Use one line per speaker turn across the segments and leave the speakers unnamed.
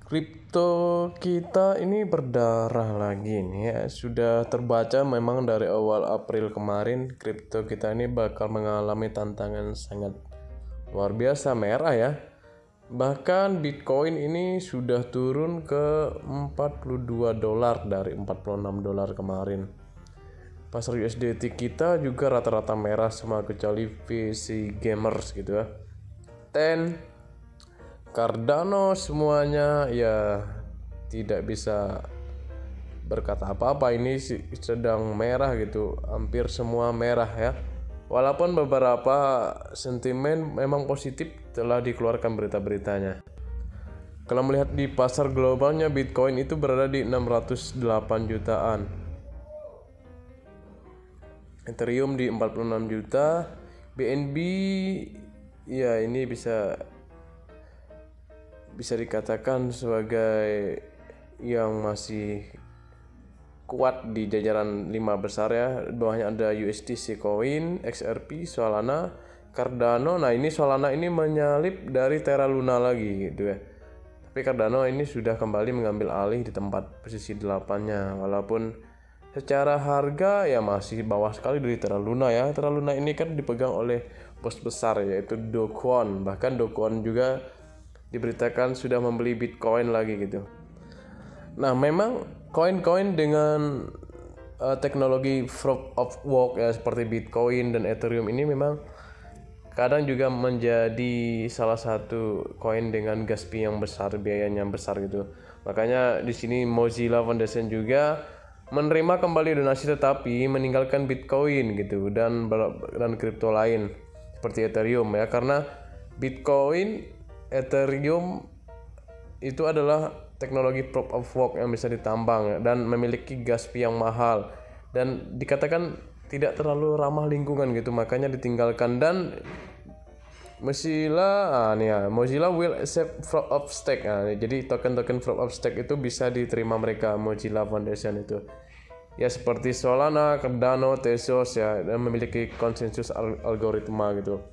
Kripto kita ini berdarah lagi nih ya. Sudah terbaca memang dari awal April kemarin kripto kita ini bakal mengalami tantangan sangat luar biasa merah ya. Bahkan Bitcoin ini sudah turun ke 42 dolar dari 46 dolar kemarin. Pasar USDT kita juga rata-rata merah semua kecuali VC Gamers gitu ya. Cardano semuanya ya tidak bisa berkata apa-apa, ini sedang merah gitu, hampir semua merah ya. Walaupun beberapa sentimen memang positif telah dikeluarkan berita-beritanya. Kalau melihat di pasar globalnya, Bitcoin itu berada di 608 jutaan, Ethereum di 46 juta, BNB ya ini bisa dikatakan sebagai yang masih kuat di jajaran 5 besar ya. Bawahnya ada USDC Coin, XRP, Solana, Cardano. Nah ini Solana ini menyalip dari Terra Luna lagi gitu ya. Tapi Cardano ini sudah kembali mengambil alih di tempat posisi 8-nya. Walaupun secara harga ya masih bawah sekali dari Terra Luna ya. Terra Luna ini kan dipegang oleh bos besar yaitu Do Kwon. Bahkan Do Kwon juga diberitakan sudah membeli Bitcoin lagi gitu. Nah memang koin-koin dengan teknologi proof of work ya seperti Bitcoin dan Ethereum ini memang kadang juga menjadi salah satu koin dengan gas fee yang besar, biayanya besar gitu. Makanya di sini Mozilla Foundation juga menerima kembali donasi tetapi meninggalkan Bitcoin gitu dan kripto lain seperti Ethereum ya, karena Bitcoin, Ethereum itu adalah teknologi proof of work yang bisa ditambang dan memiliki gas fee yang mahal dan dikatakan tidak terlalu ramah lingkungan gitu, makanya ditinggalkan. Dan Mozilla will accept proof of stake. Jadi token-token proof of stake itu bisa diterima mereka Mozilla Foundation itu. Ya seperti Solana, Cardano, Tezos ya, dan memiliki konsensus algoritma gitu.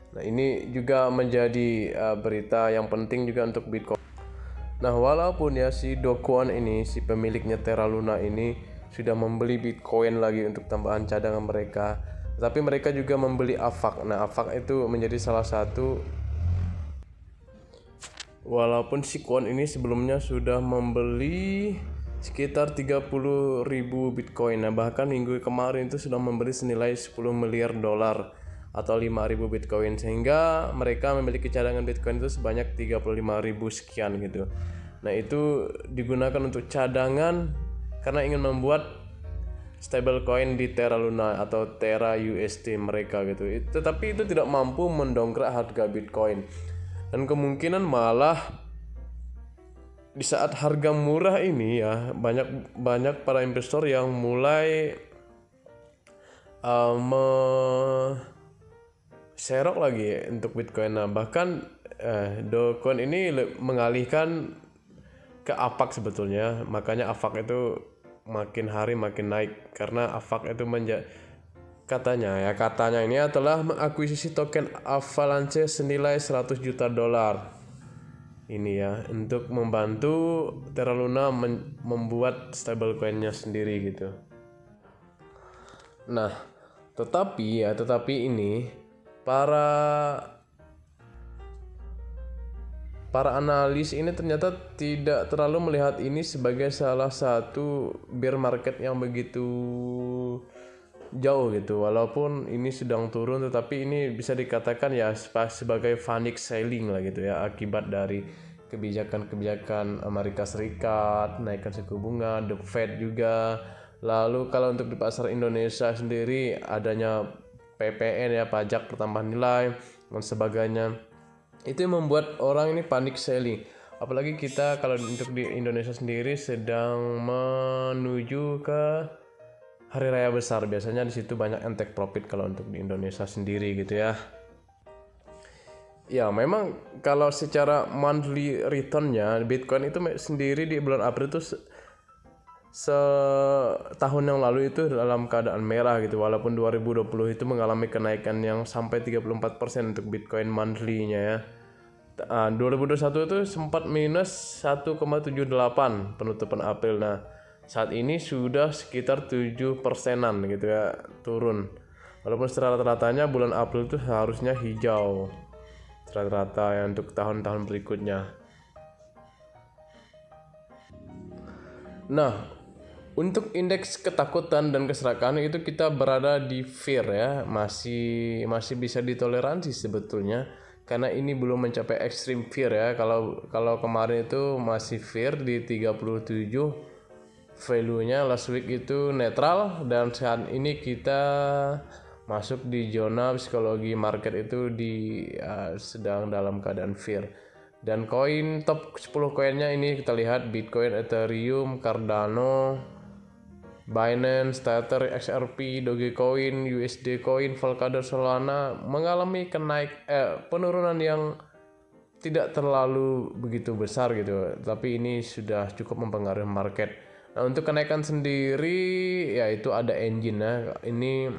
Nah ini juga menjadi berita yang penting juga untuk Bitcoin. Nah walaupun ya si Do Kwon ini, si pemiliknya Terra Luna ini sudah membeli Bitcoin lagi untuk tambahan cadangan mereka, tapi mereka juga membeli AVAX. Nah AVAX itu menjadi salah satu, walaupun si Kwon ini sebelumnya sudah membeli sekitar 30.000 Bitcoin. Nah bahkan minggu kemarin itu sudah membeli senilai 10 miliar dolar atau 5.000 Bitcoin, sehingga mereka memiliki cadangan Bitcoin itu sebanyak 35.000 sekian gitu. Nah itu digunakan untuk cadangan karena ingin membuat stablecoin di Terra Luna atau Terra USD mereka gitu. Tetapi itu tidak mampu mendongkrak harga Bitcoin, dan kemungkinan malah di saat harga murah ini ya banyak para investor yang mulai serok lagi untuk Bitcoin. Nah bahkan Do Kwon ini mengalihkan ke AVAX sebetulnya, makanya AVAX itu makin hari makin naik karena AVAX itu katanya ini adalah mengakuisisi token Avalanche senilai 100 juta dolar ini ya untuk membantu Terra Luna membuat stablecoinnya sendiri gitu. Nah tetapi ini para analis ini ternyata tidak terlalu melihat ini sebagai salah satu bear market yang begitu jauh gitu. Walaupun ini sedang turun, tetapi ini bisa dikatakan ya sebagai panic selling lah gitu ya, akibat dari kebijakan Amerika Serikat, naikkan suku bunga, The Fed juga. Lalu kalau untuk di pasar Indonesia sendiri adanya PPN ya, pajak pertambahan nilai dan sebagainya, itu yang membuat orang ini panik selling. Apalagi kita kalau untuk di Indonesia sendiri sedang menuju ke hari raya besar, biasanya di situ banyak take profit kalau untuk di Indonesia sendiri gitu ya. Ya memang kalau secara monthly returnnya Bitcoin itu sendiri di bulan April itu setahun yang lalu itu dalam keadaan merah gitu, walaupun 2020 itu mengalami kenaikan yang sampai 34% untuk Bitcoin monthly-nya ya. 2021 itu sempat minus 1,78 penutupan April. Nah, saat ini sudah sekitar 7%-an gitu ya, turun. Walaupun secara rata-ratanya bulan April itu harusnya hijau rata-rata ya untuk tahun-tahun berikutnya. Nah, untuk indeks ketakutan dan keserakahan itu kita berada di fear ya, masih bisa ditoleransi sebetulnya, karena ini belum mencapai extreme fear ya. Kalau kemarin itu masih fear di 37, value-nya last week itu netral, dan saat ini kita masuk di zona psikologi market itu sedang dalam keadaan fear. Dan koin top 10 koinnya ini kita lihat Bitcoin, Ethereum, Cardano, Binance, Tether, XRP, Dogecoin, USD Coin, Polkadot, Solana mengalami penurunan yang tidak terlalu begitu besar gitu, tapi ini sudah cukup mempengaruhi market. Nah, untuk kenaikan sendiri yaitu ada engine ya, ini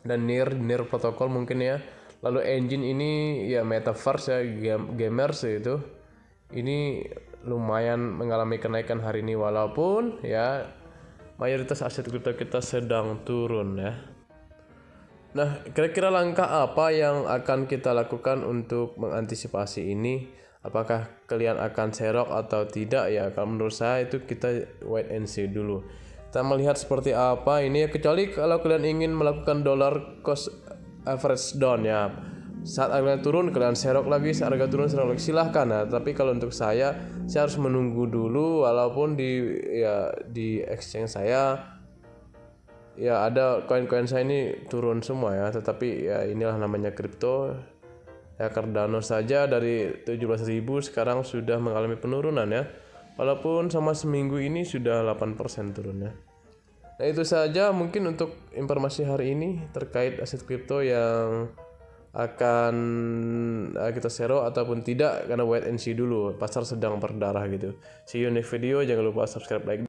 dan near protokol mungkin ya. Lalu engine ini ya metaverse ya, gamers itu. Ini lumayan mengalami kenaikan hari ini, walaupun ya mayoritas aset kripto kita sedang turun ya. Nah, kira-kira langkah apa yang akan kita lakukan untuk mengantisipasi ini? Apakah kalian akan serok atau tidak ya? Kalau menurut saya itu kita wait and see dulu. Kita melihat seperti apa ini ya, kecuali kalau kalian ingin melakukan dollar cost average down ya. Saat harga turun kalian serok lagi, saat harga turun serok lagi, silahkan ya. Tapi kalau untuk saya harus menunggu dulu, walaupun di exchange saya ya ada koin-koin saya ini turun semua ya, tetapi ya inilah namanya kripto. Ya, Cardano saja dari 17.000 sekarang sudah mengalami penurunan ya. Walaupun sama seminggu ini sudah 8% turunnya. Nah, itu saja mungkin untuk informasi hari ini terkait aset kripto yang akan kita share ataupun tidak, karena wait and see dulu, pasar sedang berdarah gitu. See you next video, jangan lupa subscribe, like.